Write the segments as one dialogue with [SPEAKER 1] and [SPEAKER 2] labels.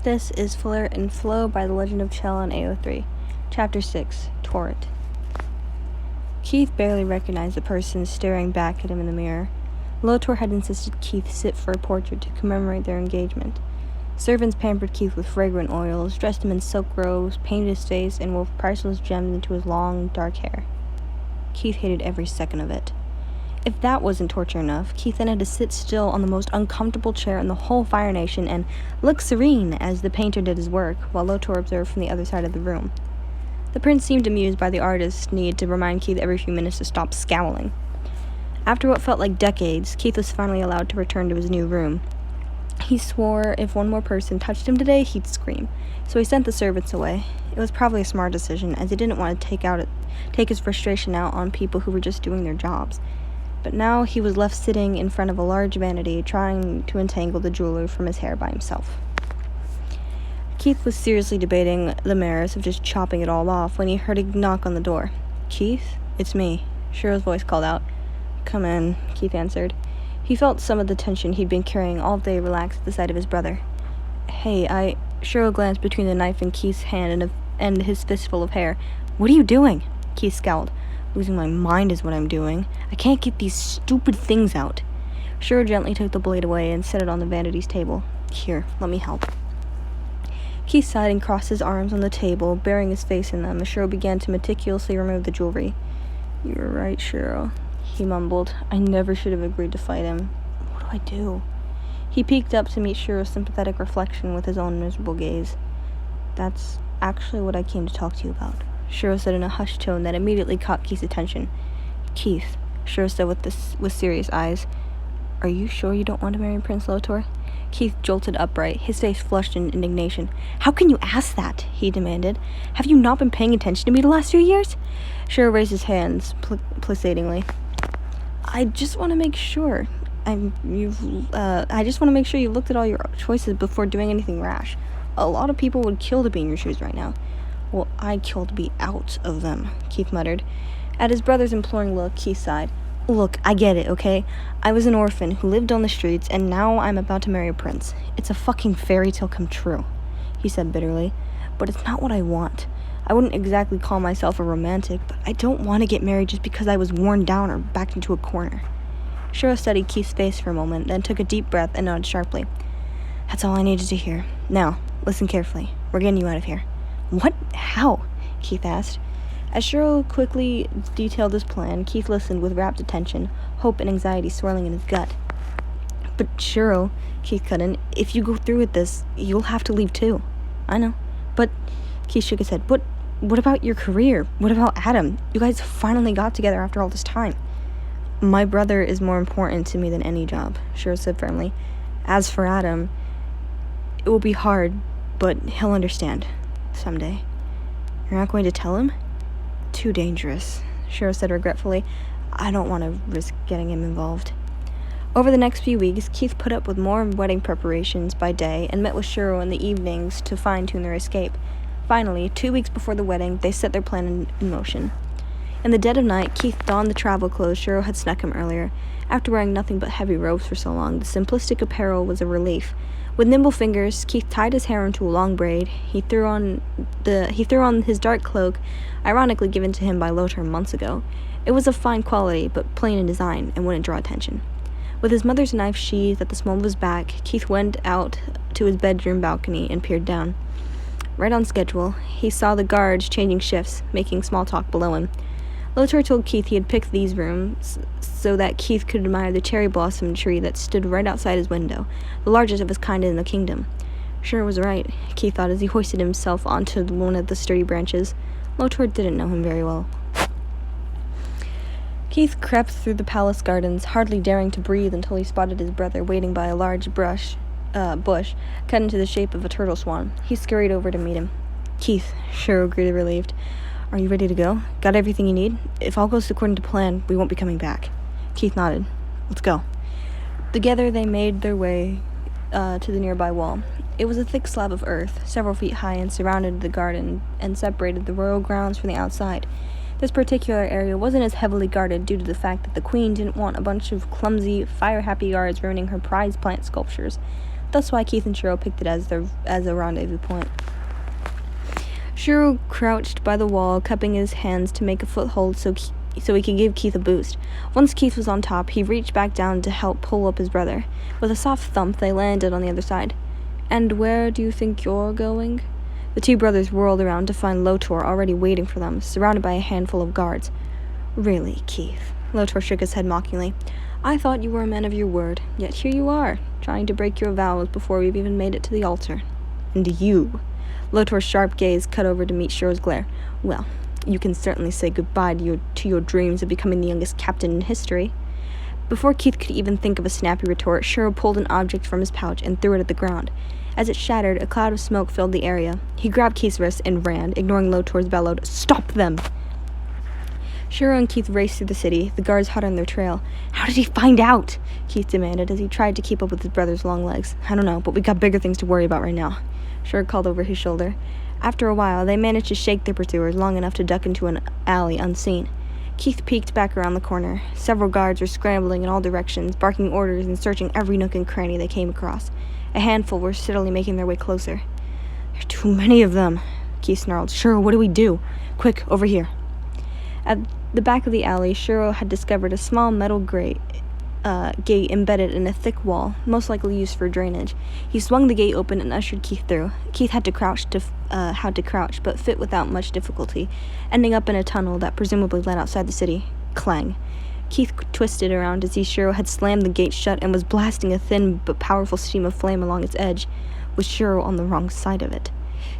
[SPEAKER 1] This is Flare and Flow by The Legend of Chel on AO3. Chapter 6, Torrent. Keith barely recognized the person staring back at him in the mirror. Lotor had insisted Keith sit for a portrait to commemorate their engagement. Servants pampered Keith with fragrant oils, dressed him in silk robes, painted his face, and wove priceless gems into his long, dark hair. Keith hated every second of it. If that wasn't torture enough, Keith then had to sit still on the most uncomfortable chair in the whole Fire Nation and look serene as the painter did his work, while Lotor observed from the other side of the room. The prince seemed amused by the artist's need to remind Keith every few minutes to stop scowling. After what felt like decades, Keith was finally allowed to return to his new room. He swore if one more person touched him today, he'd scream, so he sent the servants away. It was probably a smart decision, as he didn't want to take his frustration out on people who were just doing their jobs. But now he was left sitting in front of a large vanity, trying to untangle the jeweler from his hair by himself. Keith was seriously debating the merits of just chopping it all off when he heard a knock on the door. "Keith, it's me," Shiro's voice called out. "Come in," Keith answered. He felt some of the tension he'd been carrying all day relax at the sight of his brother. "Hey, Shiro glanced between the knife in Keith's hand and his fistful of hair. "What are you doing?" Keith scowled. "Losing my mind is what I'm doing. I can't get these stupid things out." Shiro gently took the blade away and set it on the vanity's table. "Here, let me help." Keith sighed and crossed his arms on the table, burying his face in them as Shiro began to meticulously remove the jewelry. "You were right, Shiro," he mumbled. "I never should have agreed to fight him. What do I do?" He peeked up to meet Shiro's sympathetic reflection with his own miserable gaze. "That's actually what I came to talk to you about," Shiro said in a hushed tone that immediately caught Keith's attention. "Keith," Shiro said with serious eyes, "are you sure you don't want to marry Prince Lotor?" Keith jolted upright, his face flushed in indignation. "How can you ask that?" he demanded. "Have you not been paying attention to me the last few years?" Shiro raised his hands placatingly. I just want to make sure you looked at all your choices before doing anything rash. A lot of people would kill to be in your shoes right now." "Well, I'd kill to be out of them," Keith muttered. At his brother's imploring look, Keith sighed. "Look, I get it, okay? I was an orphan who lived on the streets, and now I'm about to marry a prince. It's a fucking fairy tale come true," he said bitterly. "But it's not what I want. I wouldn't exactly call myself a romantic, but I don't want to get married just because I was worn down or backed into a corner." Shiro studied Keith's face for a moment, then took a deep breath and nodded sharply. "That's all I needed to hear. Now, listen carefully. We're getting you out of here." "What? How?" Keith asked. As Shiro quickly detailed his plan, Keith listened with rapt attention, hope and anxiety swirling in his gut. "But Shiro," Keith cut in, "if you go through with this, you'll have to leave too." "I know. But," Keith shook his head, what about your career? What about Adam? You guys finally got together after all this time." "My brother is more important to me than any job," Shiro said firmly. "As for Adam, it will be hard, but he'll understand. Someday." "You're not going to tell him?" "Too dangerous," Shiro said regretfully. "I don't want to risk getting him involved." Over the next few weeks, Keith put up with more wedding preparations by day and met with Shiro in the evenings to fine-tune their escape. Finally, 2 weeks before the wedding, they set their plan in motion. In the dead of night, Keith donned the travel clothes Shiro had snuck him earlier. After wearing nothing but heavy robes for so long, the simplistic apparel was a relief. With nimble fingers, Keith tied his hair into a long braid. He threw on his dark cloak, ironically given to him by Lotor months ago. It was of fine quality, but plain in design, and wouldn't draw attention. With his mother's knife sheathed at the small of his back, Keith went out to his bedroom balcony and peered down. Right on schedule, he saw the guards changing shifts, making small talk below him. Lotor told Keith he had picked these rooms so that Keith could admire the cherry blossom tree that stood right outside his window, the largest of its kind in the kingdom. Sure was right, Keith thought as he hoisted himself onto one of the sturdy branches. Lotor didn't know him very well. Keith crept through the palace gardens, hardly daring to breathe until he spotted his brother waiting by a large bush cut into the shape of a turtle swan. He scurried over to meet him. "Keith," Shiro greeted relieved. "Are you ready to go? Got everything you need? If all goes according to plan, we won't be coming back." Keith nodded. "Let's go." Together they made their way to the nearby wall. It was a thick slab of earth, several feet high, and surrounded the garden and separated the royal grounds from the outside. This particular area wasn't as heavily guarded due to the fact that the queen didn't want a bunch of clumsy, fire-happy guards ruining her prize plant sculptures. That's why Keith and Shiro picked it as a rendezvous point. Shiro crouched by the wall, cupping his hands to make a foothold so he could give Keith a boost. Once Keith was on top, he reached back down to help pull up his brother. With a soft thump, they landed on the other side. "And where do you think you're going?" The two brothers whirled around to find Lotor already waiting for them, surrounded by a handful of guards. "Really, Keith?" Lotor shook his head mockingly. "I thought you were a man of your word, yet here you are, trying to break your vows before we've even made it to the altar. And you?" Lotor's sharp gaze cut over to meet Shiro's glare. "Well, you can certainly say goodbye to your dreams of becoming the youngest captain in history." Before Keith could even think of a snappy retort, Shiro pulled an object from his pouch and threw it at the ground. As it shattered, a cloud of smoke filled the area. He grabbed Keith's wrist and ran, ignoring Lotor's bellowed, "Stop them!" Shiro and Keith raced through the city, the guards hot on their trail. "How did he find out?" Keith demanded as he tried to keep up with his brother's long legs. "I don't know, but we got bigger things to worry about right now," Shiro called over his shoulder. After a while, they managed to shake their pursuers long enough to duck into an alley unseen. Keith peeked back around the corner. Several guards were scrambling in all directions, barking orders and searching every nook and cranny they came across. A handful were steadily making their way closer. "There are too many of them," Keith snarled. "Shiro, what do we do? Quick, over here." At the back of the alley, Shiro had discovered a small metal gate embedded in a thick wall, most likely used for drainage. He swung the gate open and ushered Keith through. Keith had to crouch, but fit without much difficulty, ending up in a tunnel that presumably led outside the city. Clang. Keith twisted around to see Shiro had slammed the gate shut and was blasting a thin but powerful stream of flame along its edge, with Shiro on the wrong side of it.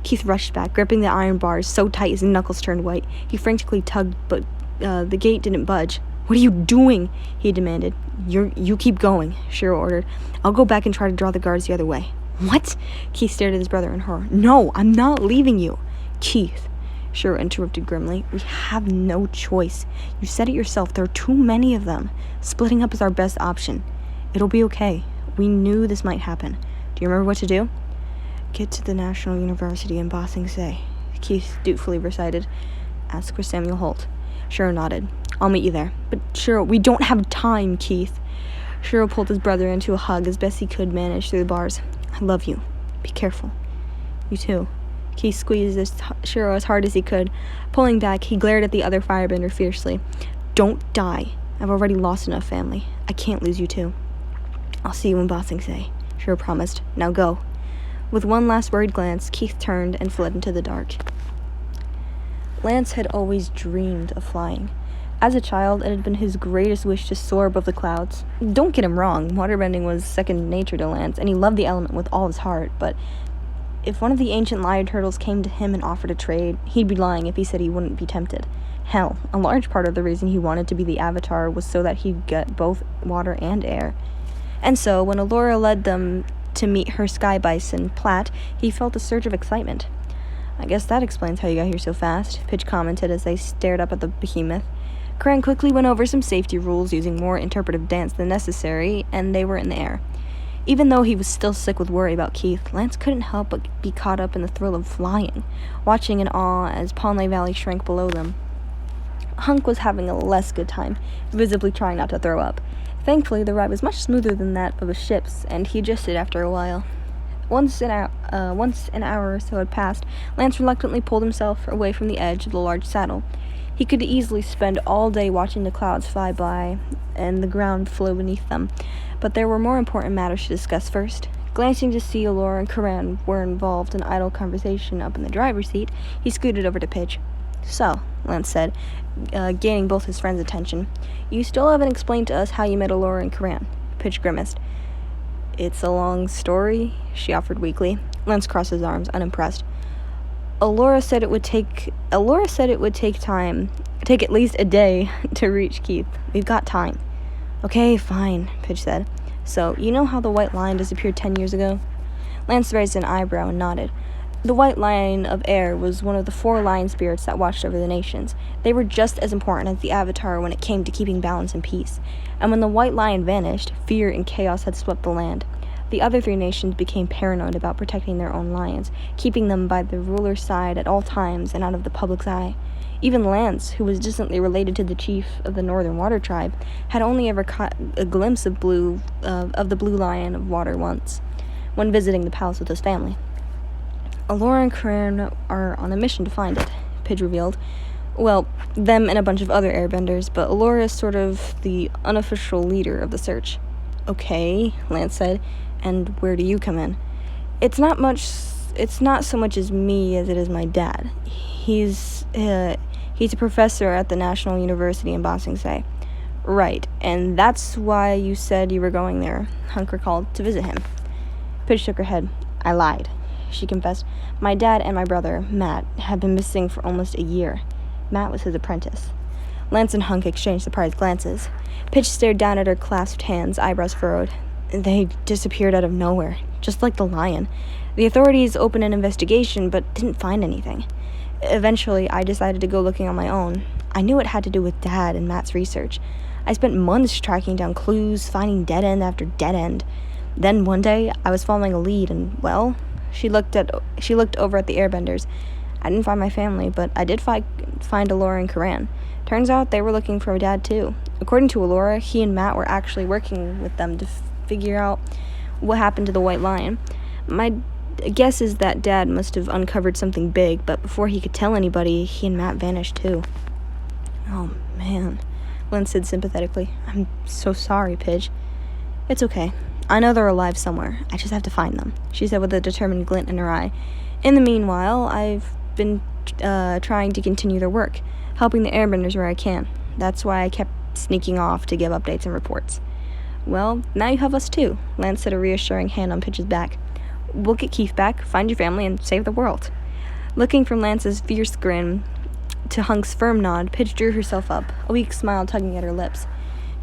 [SPEAKER 1] Keith rushed back, gripping the iron bars so tight his knuckles turned white. He frantically tugged, but the gate didn't budge. "What are you doing?" he demanded. You keep going," Shiro ordered. "I'll go back and try to draw the guards the other way." "What?" Keith stared at his brother in horror. "No, I'm not leaving you." "Keith," Shiro interrupted grimly, "we have no choice. You said it yourself, there are too many of them. Splitting up is our best option. It'll be okay. We knew this might happen. Do you remember what to do?" "Get to the National University in Ba Sing Se," Keith dutifully recited. "Ask for Samuel Holt." Shiro nodded. "I'll meet you there." "But Shiro, we don't have time, Keith." Shiro pulled his brother into a hug as best he could manage through the bars. "I love you. Be careful." "You too." Keith squeezed Shiro as hard as he could. Pulling back, he glared at the other firebender fiercely. "Don't die. I've already lost enough family. I can't lose you too." "I'll see you in Ba Sing Se," Shiro promised. "Now go." With one last worried glance, Keith turned and fled into the dark. Lance had always dreamed of flying. As a child, it had been his greatest wish to soar above the clouds. Don't get him wrong, waterbending was second nature to Lance, and he loved the element with all his heart, but if one of the ancient lion turtles came to him and offered a trade, he'd be lying if he said he wouldn't be tempted. Hell, a large part of the reason he wanted to be the Avatar was so that he'd get both water and air. And so, when Allura led them to meet her sky bison, Platt, he felt a surge of excitement. "I guess that explains how you got here so fast," Pitch commented as they stared up at the behemoth. Krang quickly went over some safety rules, using more interpretive dance than necessary, and they were in the air. Even though he was still sick with worry about Keith, Lance couldn't help but be caught up in the thrill of flying, watching in awe as Ponley Valley shrank below them. Hunk was having a less good time, visibly trying not to throw up. Thankfully, the ride was much smoother than that of a ship's, and he adjusted after a while. Once an hour or so had passed, Lance reluctantly pulled himself away from the edge of the large saddle. He could easily spend all day watching the clouds fly by and the ground flow beneath them, but there were more important matters to discuss first. Glancing to see Allura and Karan were involved in idle conversation up in the driver's seat, he scooted over to Pitch. "So," Lance said, gaining both his friends' attention, "you still haven't explained to us how you met Allura and Karan." Pitch grimaced. "It's a long story," she offered weakly. Lance crossed his arms, unimpressed. Allura said it would take at least a day to reach Keith. We've got time." "Okay, fine," Pitch said. "So, you know how the White Lion disappeared 10 years ago?" Lance raised an eyebrow and nodded. The White Lion of Air was one of the 4 lion spirits that watched over the nations. They were just as important as the Avatar when it came to keeping balance and peace. And when the White Lion vanished, fear and chaos had swept the land. The other 3 nations became paranoid about protecting their own lions, keeping them by the ruler's side at all times and out of the public's eye. Even Lance, who was distantly related to the chief of the Northern Water Tribe, had only ever caught a glimpse of the blue lion of water once. when visiting the palace with his family. Allura and Karan are on a mission to find it, Pidge revealed. Well, them and a bunch of other airbenders, but Allura is sort of the unofficial leader of the search. Okay, Lance said, and where do you come in? It's not so much as me as it is my dad. He's a professor at the National University in Ba Sing Se. Right, and that's why you said you were going there, Hunk recalled, to visit him. Pidge shook her head. I lied, she confessed. My dad and my brother, Matt, have been missing for almost a year. Matt was his apprentice. Lance and Hunk exchanged surprised glances. Pidge stared down at her clasped hands, eyebrows furrowed. They disappeared out of nowhere, just like the lion. The authorities opened an investigation, but didn't find anything. Eventually, I decided to go looking on my own. I knew it had to do with Dad and Matt's research. I spent months tracking down clues, finding dead end after dead end. Then one day, I was following a lead, and, well, she looked over at the airbenders. I didn't find my family, but I did find Allura and Karan. Turns out they were looking for Dad, too. According to Allura, he and Matt were actually working with them to figure out what happened to the White Lion. My guess is that Dad must have uncovered something big, but before he could tell anybody, he and Matt vanished, too. Oh, man, Lynn said sympathetically. I'm so sorry, Pidge. It's okay. I know they're alive somewhere. I just have to find them, she said with a determined glint in her eye. In the meanwhile, I've been trying to continue their work, helping the airbenders where I can. That's why I kept sneaking off to give updates and reports. Well, now you have us too, Lance set a reassuring hand on Pidge's back. We'll get Keith back, find your family, and save the world. Looking from Lance's fierce grin to Hunk's firm nod, Pidge drew herself up, a weak smile tugging at her lips.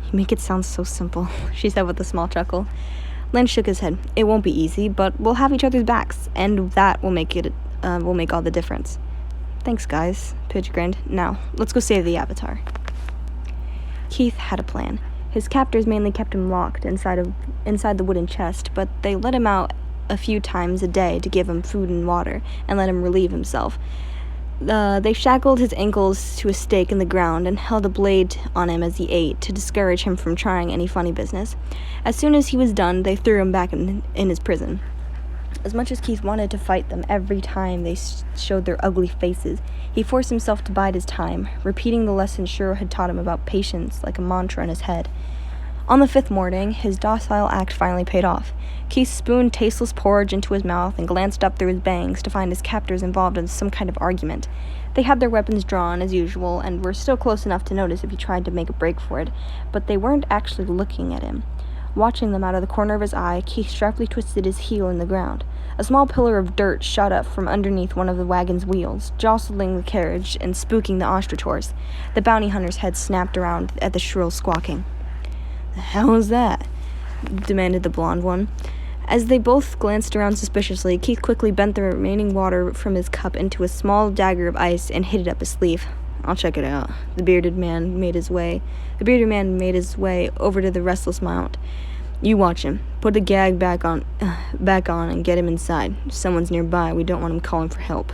[SPEAKER 1] You make it sound so simple, she said with a small chuckle. Lance shook his head. It won't be easy, but we'll have each other's backs, and that will make all the difference. Thanks, guys, Pidge grinned. Now, let's go save the Avatar. Keith had a plan. His captors mainly kept him locked inside the wooden chest, but they let him out a few times a day to give him food and water and let him relieve himself. They shackled his ankles to a stake in the ground and held a blade on him as he ate to discourage him from trying any funny business. As soon as he was done, they threw him back in his prison. As much as Keith wanted to fight them every time they showed their ugly faces, he forced himself to bide his time, repeating the lesson Shiro had taught him about patience like a mantra in his head. On the 5th morning, his docile act finally paid off. Keith spooned tasteless porridge into his mouth and glanced up through his bangs to find his captors involved in some kind of argument. They had their weapons drawn, as usual, and were still close enough to notice if he tried to make a break for it, but they weren't actually looking at him. Watching them out of the corner of his eye, Keith sharply twisted his heel in the ground. A small pillar of dirt shot up from underneath one of the wagon's wheels, jostling the carriage and spooking the ostrators. The bounty hunter's head snapped around at the shrill squawking. The hell was that? Demanded the blonde one. As they both glanced around suspiciously, Keith quickly bent the remaining water from his cup into a small dagger of ice and hid it up his sleeve. I'll check it out. The bearded man made his way over to the restless mount. You watch him. Put the gag back on and get him inside. If someone's nearby, we don't want him calling for help.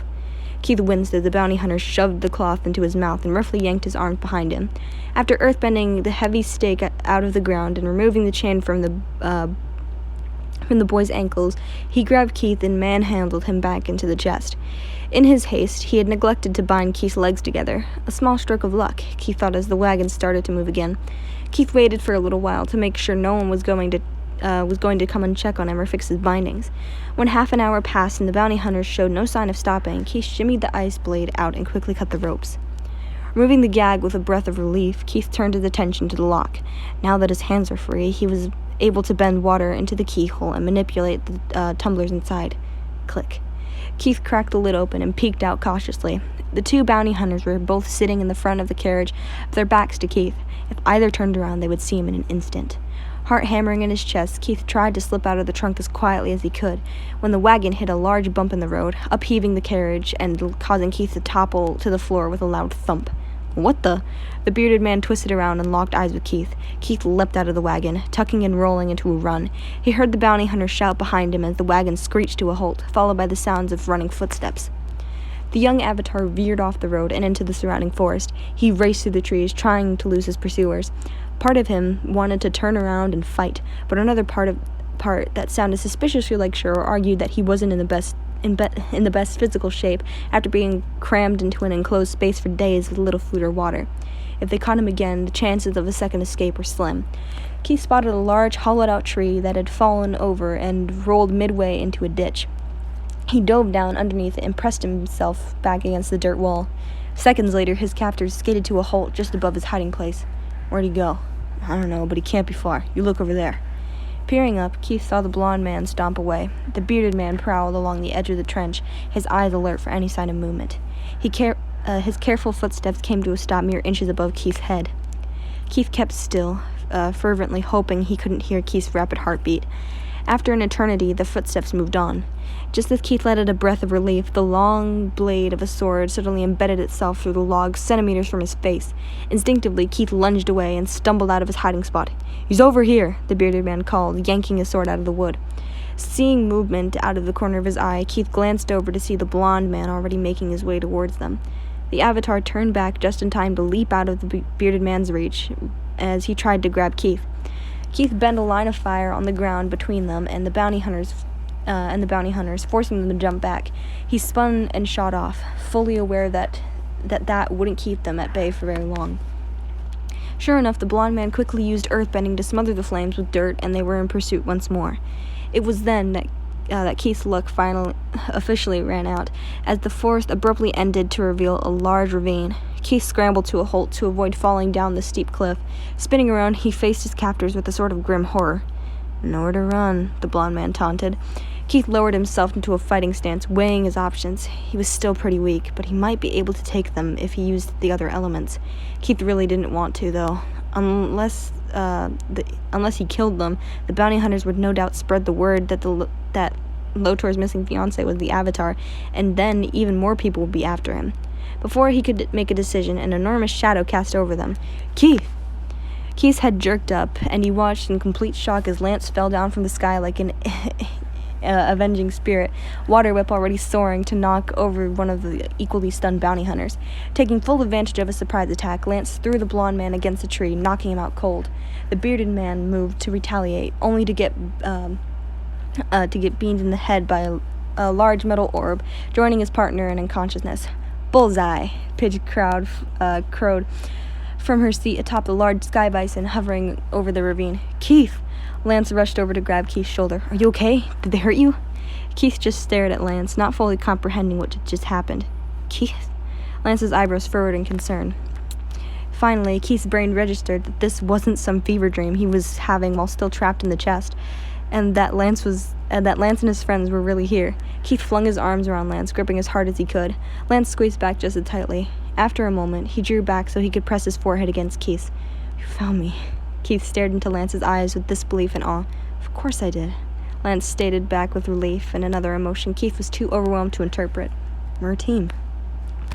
[SPEAKER 1] Keith winced as the bounty hunter shoved the cloth into his mouth and roughly yanked his arms behind him. After earthbending the heavy stake out of the ground and removing the chain from the boy's ankles, he grabbed Keith and manhandled him back into the chest. In his haste, he had neglected to bind Keith's legs together. A small stroke of luck, Keith thought as the wagon started to move again. Keith waited for a little while to make sure no one was going to come and check on him or fix his bindings. When half an hour passed and the bounty hunters showed no sign of stopping, Keith shimmied the ice blade out and quickly cut the ropes. Removing the gag with a breath of relief, Keith turned his attention to the lock. Now that his hands were free, he was able to bend water into the keyhole and manipulate the tumblers inside. Click. Keith cracked the lid open and peeked out cautiously. The two bounty hunters were both sitting in the front of the carriage, with their backs to Keith. If either turned around, they would see him in an instant. Heart hammering in his chest, Keith tried to slip out of the trunk as quietly as he could, when the wagon hit a large bump in the road, upheaving the carriage and causing Keith to topple to the floor with a loud thump. What the? The bearded man twisted around and locked eyes with Keith. Keith leapt out of the wagon, tucking and rolling into a run. He heard the bounty hunter shout behind him as the wagon screeched to a halt, followed by the sounds of running footsteps. The young avatar veered off the road and into the surrounding forest. He raced through the trees, trying to lose his pursuers. Part of him wanted to turn around and fight, but another part part that sounded suspiciously like Shiro argued that he wasn't in the best physical shape after being crammed into an enclosed space for days with little food or water. If they caught him again, the chances of a second escape were slim. Keith spotted a large, hollowed-out tree that had fallen over and rolled midway into a ditch. He dove down underneath it and pressed himself back against the dirt wall. Seconds later, his captors skated to a halt just above his hiding place. Where'd he go? I don't know, but he can't be far. You look over there. Peering up, Keith saw the blond man stomp away. The bearded man prowled along the edge of the trench, his eyes alert for any sign of movement. His careful footsteps came to a stop mere inches above Keith's head. Keith kept still, fervently hoping he couldn't hear Keith's rapid heartbeat. After an eternity, the footsteps moved on. Just as Keith let out a breath of relief, the long blade of a sword suddenly embedded itself through the log centimeters from his face. Instinctively, Keith lunged away and stumbled out of his hiding spot. "He's over here," the bearded man called, yanking his sword out of the wood. Seeing movement out of the corner of his eye, Keith glanced over to see the blond man already making his way towards them. The Avatar turned back just in time to leap out of the bearded man's reach as he tried to grab Keith. Keith bent a line of fire on the ground between them and the bounty hunters, forcing them to jump back. He spun and shot off, fully aware that wouldn't keep them at bay for very long. Sure enough, the blond man quickly used earthbending to smother the flames with dirt, and they were in pursuit once more. It was then that Keith's luck officially ran out, as the forest abruptly ended to reveal a large ravine. Keith scrambled to a halt to avoid falling down the steep cliff. Spinning around, he faced his captors with a sort of grim horror. "Nowhere to run," the blond man taunted. Keith lowered himself into a fighting stance, weighing his options. He was still pretty weak, but he might be able to take them if he used the other elements. Keith really didn't want to, though. Unless he killed them, the bounty hunters would no doubt spread the word that Lotor's missing fiancé was the Avatar, and then even more people would be after him. Before he could make a decision, an enormous shadow cast over them. "Keith!" Keith's head jerked up, and he watched in complete shock as Lance fell down from the sky like an avenging spirit, water whip already soaring to knock over one of the equally stunned bounty hunters. Taking full advantage of a surprise attack, Lance threw the blond man against a tree, knocking him out cold. The bearded man moved to retaliate, only to get beamed in the head by a large metal orb, joining his partner in unconsciousness. "Bullseye!" Pidge crowed from her seat atop the large sky bison hovering over the ravine. "Keith!" Lance rushed over to grab Keith's shoulder. "Are you okay? Did they hurt you?" Keith just stared at Lance, not fully comprehending what had just happened. "Keith?" Lance's eyebrows furrowed in concern. Finally, Keith's brain registered that this wasn't some fever dream he was having while still trapped in the chest, and that Lance and his friends were really here. Keith flung his arms around Lance, gripping as hard as he could. Lance squeezed back just as tightly. After a moment, he drew back so he could press his forehead against Keith's. "You found me." Keith stared into Lance's eyes with disbelief and awe. "Of course I did," Lance stated back with relief and another emotion Keith was too overwhelmed to interpret. "We're a team."